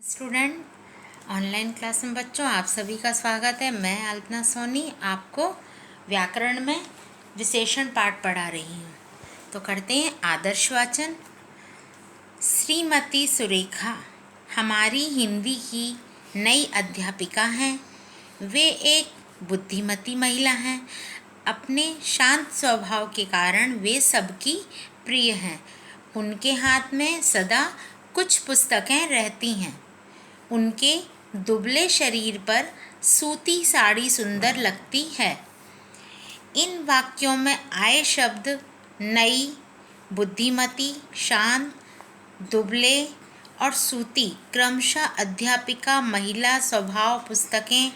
Student, online class में बच्चों आप सभी का स्वागत है। मैं अल्पना सोनी आपको व्याकरण में विशेषण पाठ पढ़ा रही हूँ। तो करते हैं आदर्श वाचन। श्रीमती सुरेखा हमारी हिंदी की नई अध्यापिका हैं। वे एक बुद्धिमती महिला हैं। अपने शांत स्वभाव के कारण वे सबकी प्रिय हैं। उनके हाथ में सदा कुछ पुस्तकें रहती हैं। उनके दुबले शरीर पर सूती साड़ी सुंदर लगती है। इन वाक्यों में आए शब्द नई, बुद्धिमती, शांत, दुबले और सूती क्रमशः अध्यापिका, महिला, स्वभाव, पुस्तकें,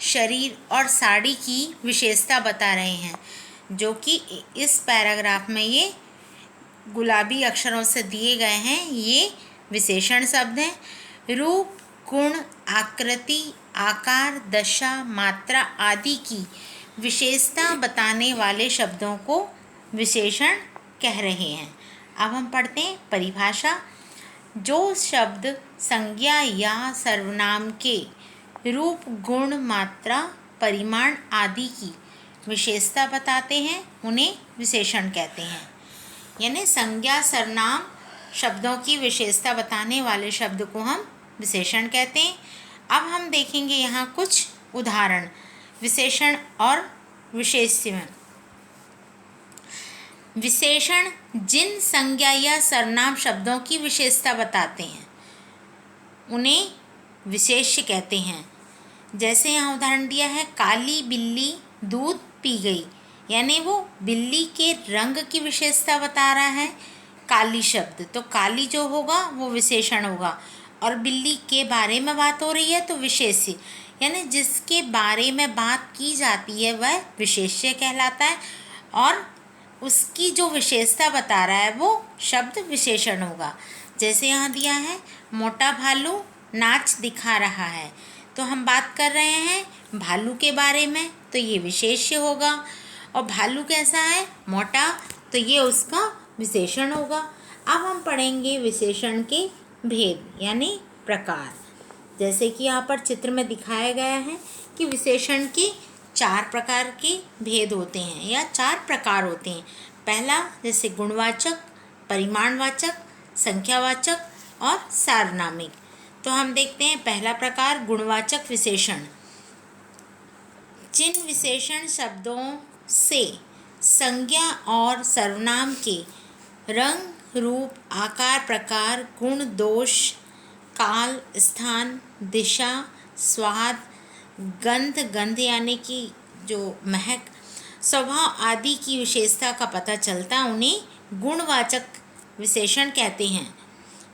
शरीर और साड़ी की विशेषता बता रहे हैं, जो कि इस पैराग्राफ में ये गुलाबी अक्षरों से दिए गए हैं। ये विशेषण शब्द हैं। रूप, गुण, आकृति, आकार, दशा, मात्रा आदि की विशेषता बताने वाले शब्दों को विशेषण कह रहे हैं। अब हम पढ़ते हैं परिभाषा। जो शब्द संज्ञा या सर्वनाम के रूप, गुण, मात्रा, परिमाण आदि की विशेषता बताते हैं उन्हें विशेषण कहते हैं। यानी संज्ञा, सर्वनाम शब्दों की विशेषता बताने वाले शब्द को हम विशेषण कहते हैं। अब हम देखेंगे यहाँ कुछ उदाहरण विशेषण और विशेष्य। विशेषण जिन संज्ञा या सर्वनाम शब्दों की विशेषता बताते हैं उन्हें विशेष्य कहते हैं। जैसे यहाँ उदाहरण दिया है, काली बिल्ली दूध पी गई, यानी वो बिल्ली के रंग की विशेषता बता रहा है काली शब्द। तो काली जो होगा वो विशेषण होगा, और बिल्ली के बारे में बात हो रही है तो विशेष्य, यानी जिसके बारे में बात की जाती है वह विशेष्य कहलाता है, और उसकी जो विशेषता बता रहा है वो शब्द विशेषण होगा। जैसे यहाँ दिया है, मोटा भालू नाच दिखा रहा है, तो हम बात कर रहे हैं भालू के बारे में, तो ये विशेष्य होगा। और भालू कैसा है, मोटा, तो ये उसका विशेषण होगा। अब हम पढ़ेंगे विशेषण के भेद यानी प्रकार। जैसे कि यहाँ पर चित्र में दिखाया गया है कि विशेषण के 4 प्रकार के भेद होते हैं या 4 प्रकार होते हैं। पहला जैसे गुणवाचक, परिमाणवाचक, संख्यावाचक और सार्वनामिक। तो हम देखते हैं पहला प्रकार गुणवाचक विशेषण। जिन विशेषण शब्दों से संज्ञा और सर्वनाम के रंग, रूप, आकार, प्रकार, गुण, दोष, काल, स्थान, दिशा, स्वाद, गंध यानी कि जो महक, स्वभाव आदि की विशेषता का पता चलता उन्हें गुणवाचक विशेषण कहते हैं।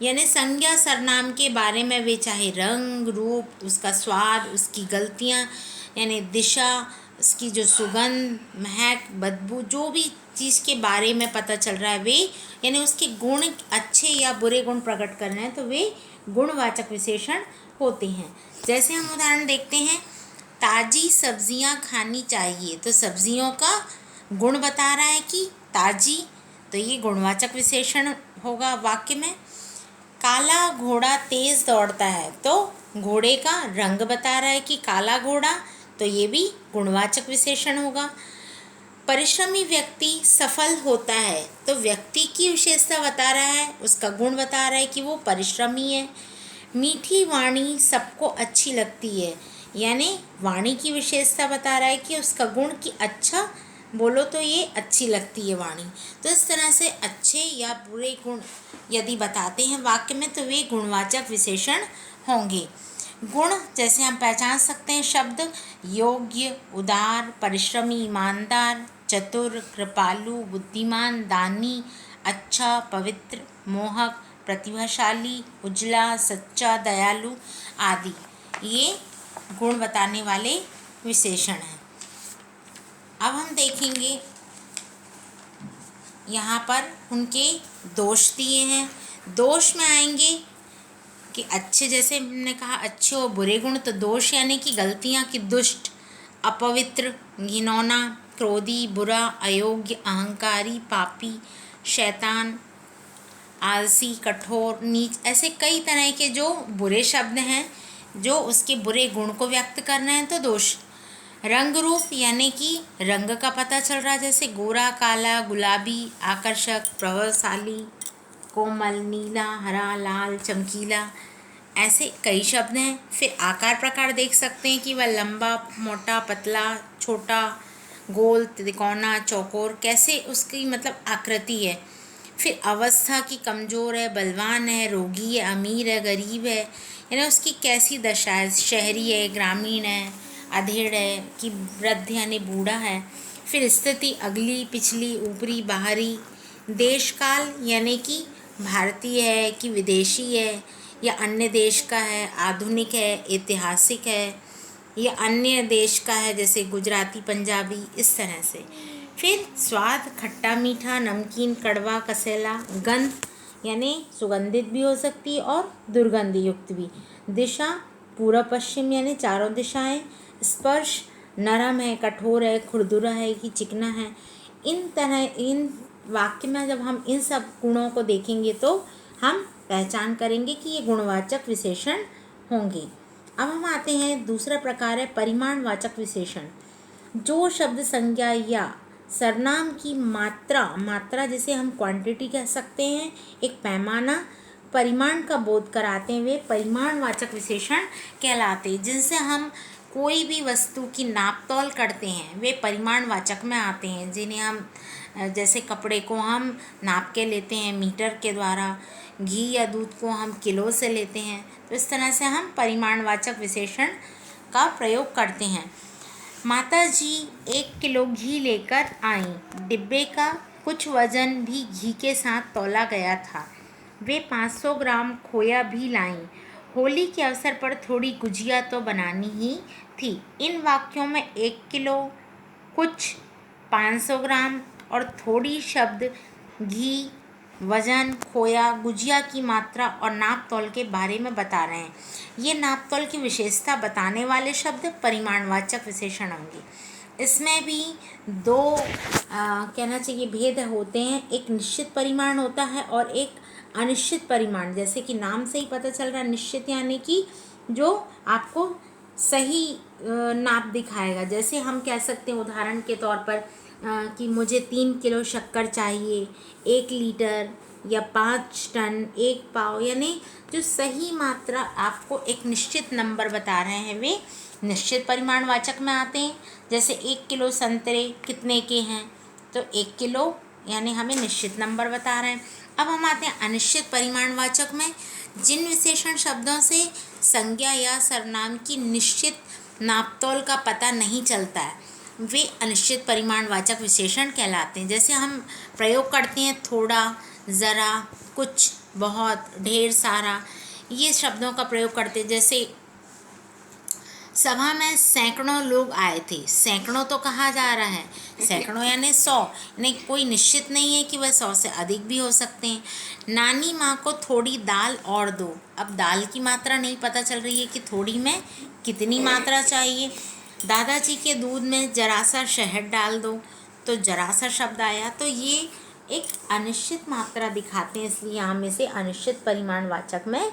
यानी संज्ञा सर्वनाम के बारे में वे चाहे रंग, रूप, उसका स्वाद, उसकी गलतियाँ यानी दिशा, उसकी जो सुगंध, महक, बदबू, जो भी चीज़ के बारे में पता चल रहा है वे, यानी उसके गुण अच्छे या बुरे गुण प्रकट कर रहे हैं तो वे गुणवाचक विशेषण होते हैं। जैसे हम उदाहरण देखते हैं, ताज़ी सब्जियां खानी चाहिए, तो सब्जियों का गुण बता रहा है कि ताज़ी, तो ये गुणवाचक विशेषण होगा वाक्य में। काला घोड़ा तेज़ दौड़ता है, तो घोड़े का रंग बता रहा है कि काला घोड़ा, तो ये भी गुणवाचक विशेषण होगा। परिश्रमी व्यक्ति सफल होता है, तो व्यक्ति की विशेषता बता रहा है, उसका गुण बता रहा है कि वो परिश्रमी है। मीठी वाणी सबको अच्छी लगती है, यानी वाणी की विशेषता बता रहा है कि उसका गुण कि अच्छा बोलो तो ये अच्छी लगती है वाणी। तो इस तरह से अच्छे या बुरे गुण यदि बताते हैं वाक्य में तो वे गुणवाचक विशेषण होंगे। गुण जैसे हम पहचान सकते हैं शब्द योग्य, उदार, परिश्रमी, ईमानदार, चतुर, कृपालु, बुद्धिमान, दानी, अच्छा, पवित्र, मोहक, प्रतिभाशाली, उजला, सच्चा, दयालु आदि ये गुण बताने वाले विशेषण हैं। अब हम देखेंगे यहाँ पर उनके दोष दिए हैं। दोष में आएंगे कि अच्छे, जैसे हमने कहा अच्छे और बुरे गुण, तो दोष यानी कि गलतियाँ कि दुष्ट, अपवित्र, घिनौना, क्रोधी, बुरा, अयोग्य, अहंकारी, पापी, शैतान आलसी, कठोर, नीच, ऐसे कई तरह के जो बुरे शब्द हैं जो उसके बुरे गुण को व्यक्त कर रहे हैं, तो दोष। रंग रूप यानी कि रंग का पता चल रहा है, जैसे गोरा, काला, गुलाबी, आकर्षक, प्रभावशाली, कोमल, नीला, हरा, लाल, चमकीला, ऐसे कई शब्द हैं। फिर आकार प्रकार देख सकते हैं कि वह लंबा, मोटा, पतला, छोटा, गोल, त्रिकोणा, चौकोर, कैसे उसकी मतलब आकृति है। फिर अवस्था की कमज़ोर है, बलवान है, रोगी है, अमीर है, गरीब है, यानी उसकी कैसी दशा है, शहरी है, ग्रामीण है, अधेड़ है कि वृद्ध यानी बूढ़ा है। फिर स्थिति अगली, पिछली, ऊपरी, बाहरी। देश काल यानी कि भारतीय है कि विदेशी है या अन्य देश का है, आधुनिक है, ऐतिहासिक है या अन्य देश का है, जैसे गुजराती, पंजाबी, इस तरह से। फिर स्वाद, खट्टा, मीठा, नमकीन, कड़वा, कसैला। गंध यानी सुगंधित भी हो सकती है और दुर्गंध युक्त भी। दिशा, पूर्व पश्चिम यानी चारों दिशाएं। स्पर्श, नरम है, कठोर है, खुरदुरा है कि चिकना है। इन वाक्य में जब हम इन सब गुणों को देखेंगे तो हम पहचान करेंगे कि ये गुणवाचक विशेषण होंगे। अब हम आते हैं, दूसरा प्रकार है परिमाणवाचक विशेषण। जो शब्द संज्ञा या सर्वनाम की मात्रा जिसे हम क्वांटिटी कह सकते हैं, एक पैमाना, परिमाण का बोध कराते हैं, वे परिमाणवाचक विशेषण कहलाते हैं। जिनसे हम कोई भी वस्तु की नाप तौल करते हैं वे परिमाणवाचक में आते हैं। जिन्हें हम जैसे कपड़े को हम नाप के लेते हैं मीटर के द्वारा, घी या दूध को हम किलो से लेते हैं, तो इस तरह से हम परिमाणवाचक विशेषण का प्रयोग करते हैं। माता जी 1 किलो घी लेकर आईं। डिब्बे का कुछ वजन भी घी के साथ तौला गया था। वे 500 ग्राम खोया भी लाईं। होली के अवसर पर थोड़ी गुजिया तो बनानी ही थी। इन वाक्यों में 1 किलो, कुछ, 500 ग्राम और थोड़ी शब्द घी, वजन, खोया, गुजिया की मात्रा और नाप तौल के बारे में बता रहे हैं। ये नाप तौल की विशेषता बताने वाले शब्द परिमाणवाचक विशेषण होंगे। इसमें भी दो कहना चाहिए भेद होते हैं। एक निश्चित परिमाण होता है और एक अनिश्चित परिमाण। जैसे कि नाम से ही पता चल रहा है, निश्चित यानी कि जो आपको सही नाप दिखाएगा। जैसे हम कह सकते हैं उदाहरण के तौर पर कि मुझे 3 किलो शक्कर चाहिए, 1 लीटर या 5 टन, 1 पाव, यानी जो सही मात्रा आपको एक निश्चित नंबर बता रहे हैं वे निश्चित परिमाणवाचक में आते हैं। जैसे 1 किलो संतरे कितने के हैं, तो 1 किलो यानी हमें निश्चित नंबर बता रहे हैं। अब हम आते हैं अनिश्चित परिमाणवाचक में। जिन विशेषण शब्दों से संज्ञा या सर्वनाम की निश्चित नापतोल का पता नहीं चलता है वे अनिश्चित परिमाणवाचक विशेषण कहलाते हैं। जैसे हम प्रयोग करते हैं थोड़ा, ज़रा, कुछ, बहुत, ढेर सारा, ये शब्दों का प्रयोग करते हैं। जैसे सभा में सैकड़ों लोग आए थे। सैकड़ों तो कहा जा रहा है, सैकड़ों यानी 100, नहीं, कोई निश्चित नहीं है कि वह 100 से अधिक भी हो सकते हैं। नानी माँ को थोड़ी दाल और दो। अब दाल की मात्रा नहीं पता चल रही है कि थोड़ी में कितनी मात्रा चाहिए। दादाजी के दूध में जरा सा शहद डाल दो, तो जरा सा शब्द आया, तो ये एक अनिश्चित मात्रा दिखाते हैं, इसलिए हम इसे अनिश्चित परिमाणवाचक में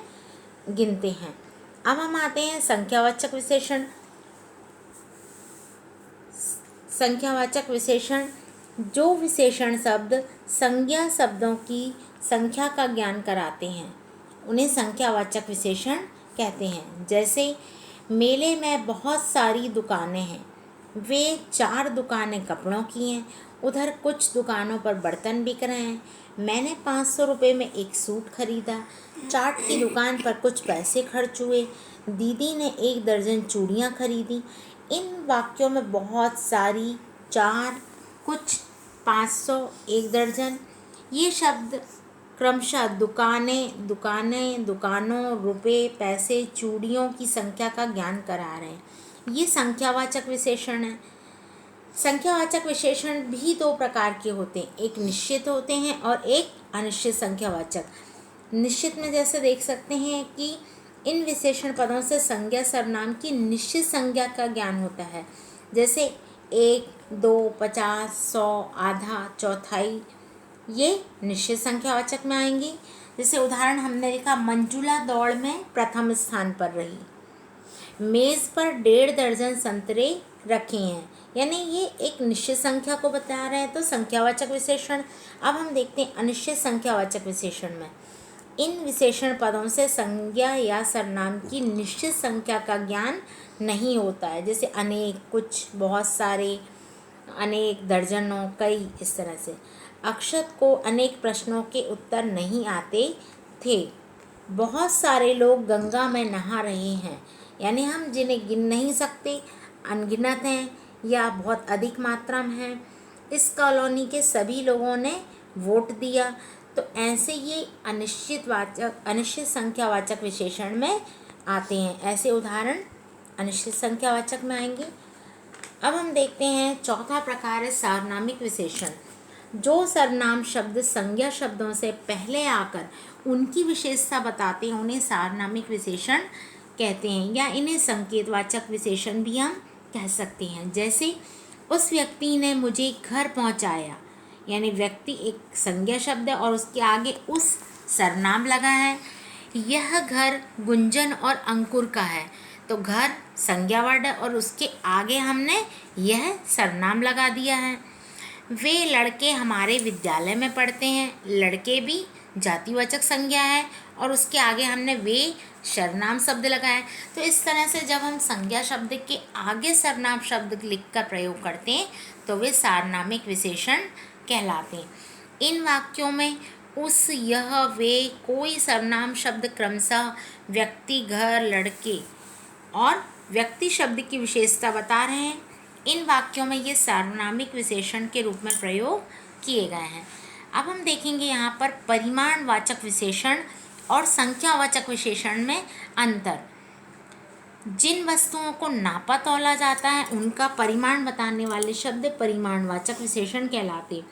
गिनते हैं। अब हम आते हैं संख्यावाचक विशेषण। संख्यावाचक विशेषण, जो विशेषण शब्द संज्ञा शब्दों की संख्या का ज्ञान कराते हैं उन्हें संख्यावाचक विशेषण कहते हैं। जैसे मेले में बहुत सारी दुकानें हैं। वे 4 दुकानें कपड़ों की हैं। उधर कुछ दुकानों पर बर्तन बिक रहे हैं। मैंने 500 रुपये में एक सूट खरीदा। चाट की दुकान पर कुछ पैसे खर्च हुए। दीदी ने 1 दर्जन चूड़ियाँ खरीदी। इन वाक्यों में बहुत सारी, 4, कुछ, 500, 1 दर्जन, ये शब्द क्रमशः दुकानें, दुकानों, रुपए, पैसे, चूड़ियों की संख्या का ज्ञान करा रहे हैं। ये संख्यावाचक विशेषण है। संख्यावाचक विशेषण भी 2 प्रकार के होते हैं, एक निश्चित होते हैं और एक अनिश्चित संख्यावाचक। निश्चित में जैसे देख सकते हैं कि इन विशेषण पदों से संज्ञा सर्वनाम की निश्चित संज्ञा का ज्ञान होता है। जैसे 1, 2, 50, 100, आधा, चौथाई, ये निश्चित संख्यावाचक में आएंगे। जैसे उदाहरण हमने लिखा, मंजुला दौड़ में प्रथम स्थान पर रही। मेज़ पर 1.5 दर्जन संतरे रखे हैं, यानी ये एक निश्चित संख्या को बता रहे हैं, तो संख्यावाचक विशेषण। अब हम देखते हैं अनिश्चित संख्यावाचक विशेषण में। इन विशेषण पदों से संज्ञा या सर्वनाम की निश्चित संख्या का ज्ञान नहीं होता है, जैसे अनेक, कुछ, बहुत सारे, अनेक, दर्जनों, कई, इस तरह से। अक्षत को अनेक प्रश्नों के उत्तर नहीं आते थे। बहुत सारे लोग गंगा में नहा रहे हैं, यानी हम जिन्हें गिन नहीं सकते, अनगिनत हैं या बहुत अधिक मात्रा में हैं। इस कॉलोनी के सभी लोगों ने वोट दिया। तो ऐसे ये अनिश्चित संख्यावाचक विशेषण में आते हैं। ऐसे उदाहरण अनिश्चित संख्यावाचक में आएंगे। अब हम देखते हैं चौथा प्रकार है सार्वनामिक विशेषण। जो सर्वनाम शब्द संज्ञा शब्दों से पहले आकर उनकी विशेषता बताते हैं उन्हें सार्वनामिक विशेषण कहते हैं, या इन्हें संकेतवाचक विशेषण भी हम कह सकते हैं। जैसे उस व्यक्ति ने मुझे घर पहुंचाया, यानी व्यक्ति एक संज्ञा शब्द है और उसके आगे उस सर्वनाम लगा है। यह घर गुंजन और अंकुर का है, तो घर संज्ञा वर्ड है और उसके आगे हमने यह सर्वनाम लगा दिया है। वे लड़के हमारे विद्यालय में पढ़ते हैं, लड़के भी जातिवाचक संज्ञा है और उसके आगे हमने वे सर्वनाम शब्द लगाया। तो इस तरह से जब हम संज्ञा शब्द के आगे सर्वनाम शब्द लिखकर प्रयोग करते हैं तो वे सार्वनामिक विशेषण कहलाते हैं। इन वाक्यों में उस, यह, वे, कोई सर्वनाम शब्द क्रमशः व्यक्ति, घर, लड़के और व्यक्ति शब्द की विशेषता बता रहे हैं। इन वाक्यों में ये सार्वनामिक विशेषण के रूप में प्रयोग किए गए हैं। अब हम देखेंगे यहाँ पर परिमाणवाचक विशेषण और संख्यावाचक विशेषण में अंतर। जिन वस्तुओं को नापा तौला जाता है उनका परिमाण बताने वाले शब्द परिमाणवाचक विशेषण कहलाते,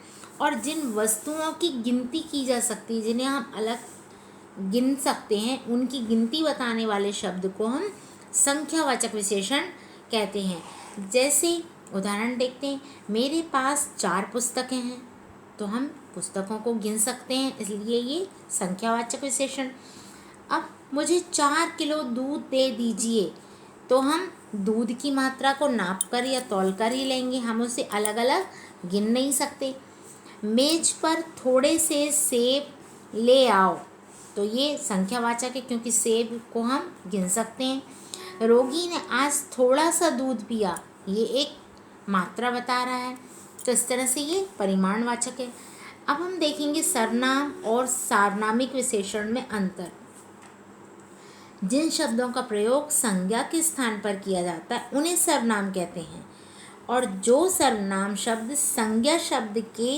और जिन वस्तुओं की गिनती की जा सकती है, जिन्हें हम अलग गिन सकते हैं, उनकी गिनती बताने वाले शब्द को हम संख्यावाचक विशेषण कहते हैं। जैसे उदाहरण देखते हैं, मेरे पास 4 पुस्तकें हैं, तो हम पुस्तकों को गिन सकते हैं, इसलिए ये संख्यावाचक विशेषण। अब मुझे 4 किलो दूध दे दीजिए, तो हम दूध की मात्रा को नाप कर या तौल कर ही लेंगे, हम उसे अलग अलग गिन नहीं सकते। मेज पर थोड़े से सेब ले आओ, तो ये संख्यावाचक है क्योंकि सेब को हम गिन सकते हैं। रोगी ने आज थोड़ा सा दूध पिया, ये एक मात्रा बता रहा है, तो इस तरह से ये परिमाणवाचक है। अब हम देखेंगे सर्वनाम और सार्वनामिक विशेषण में अंतर। जिन शब्दों का प्रयोग संज्ञा के स्थान पर किया जाता है उन्हें सर्वनाम कहते हैं, और जो सर्वनाम शब्द संज्ञा शब्द के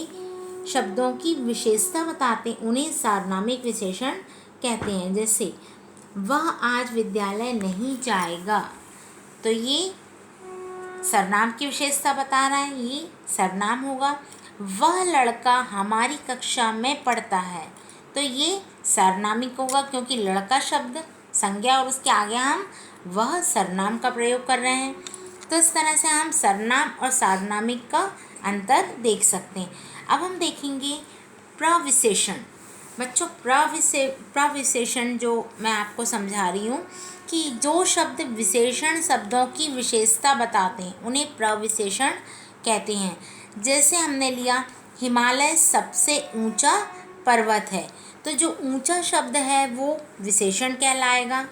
शब्दों की विशेषता बताते हैं उन्हें सार्वनामिक विशेषण कहते हैं। जैसे वह आज विद्यालय नहीं जाएगा, तो ये सर्वनाम की विशेषता बता रहा है, ये सर्वनाम होगा। वह लड़का हमारी कक्षा में पढ़ता है, तो ये सार्वनामिक होगा क्योंकि लड़का शब्द संज्ञा और उसके आगे हम वह सर्वनाम का प्रयोग कर रहे हैं। तो इस तरह से हम सर्वनाम और सार्वनामिक का अंतर देख सकते हैं। अब हम देखेंगे प्रविशेषण। बच्चों, प्रविशेषण जो मैं आपको समझा रही हूँ कि जो शब्द विशेषण शब्दों की विशेषता बताते हैं उन्हें प्रविशेषण कहते हैं। जैसे हमने लिया, हिमालय सबसे ऊंचा पर्वत है, तो जो ऊंचा शब्द है वो विशेषण कहलाएगा,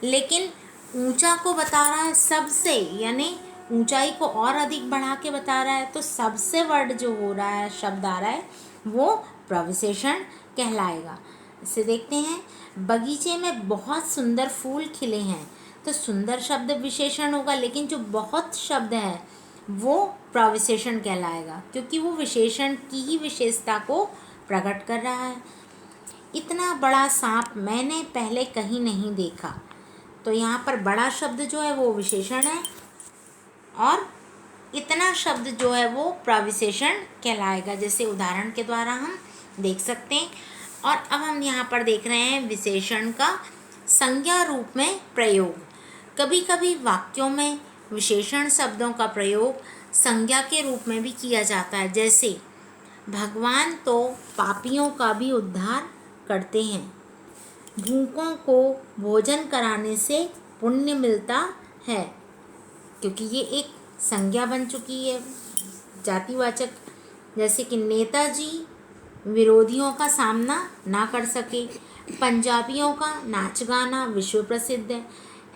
लेकिन ऊंचा को बता रहा है सबसे, यानी ऊंचाई को और अधिक बढ़ा के बता रहा है, तो सबसे वर्ड जो हो रहा है, शब्द आ रहा है, वो प्रविशेषण कहलाएगा। इसे देखते हैं, बगीचे में बहुत सुंदर फूल खिले हैं, तो सुंदर शब्द विशेषण होगा, लेकिन जो बहुत शब्द है वो प्रविशेषण कहलाएगा क्योंकि वो विशेषण की ही विशेषता को प्रकट कर रहा है। इतना बड़ा सांप मैंने पहले कहीं नहीं देखा, तो यहाँ पर बड़ा शब्द जो है वो विशेषण है और इतना शब्द जो है वो प्रविशेषण कहलाएगा, जैसे उदाहरण के द्वारा हम देख सकते हैं। और अब हम यहाँ पर देख रहे हैं विशेषण का संज्ञा रूप में प्रयोग। कभी कभी वाक्यों में विशेषण शब्दों का प्रयोग संज्ञा के रूप में भी किया जाता है, जैसे भगवान तो पापियों का भी उद्धार करते हैं। भूखों को भोजन कराने से पुण्य मिलता है, क्योंकि ये एक संज्ञा बन चुकी है जातिवाचक। जैसे कि नेताजी विरोधियों का सामना ना कर सके, पंजाबियों का नाच गाना विश्व प्रसिद्ध है।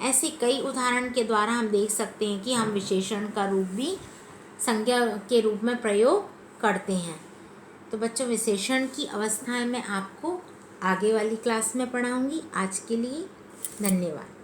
ऐसे कई उदाहरण के द्वारा हम देख सकते हैं कि हम विशेषण का रूप भी संज्ञा के रूप में प्रयोग करते हैं। तो बच्चों, विशेषण की अवस्थाएं मैं आपको आगे वाली क्लास में पढ़ाऊंगी। आज के लिए धन्यवाद।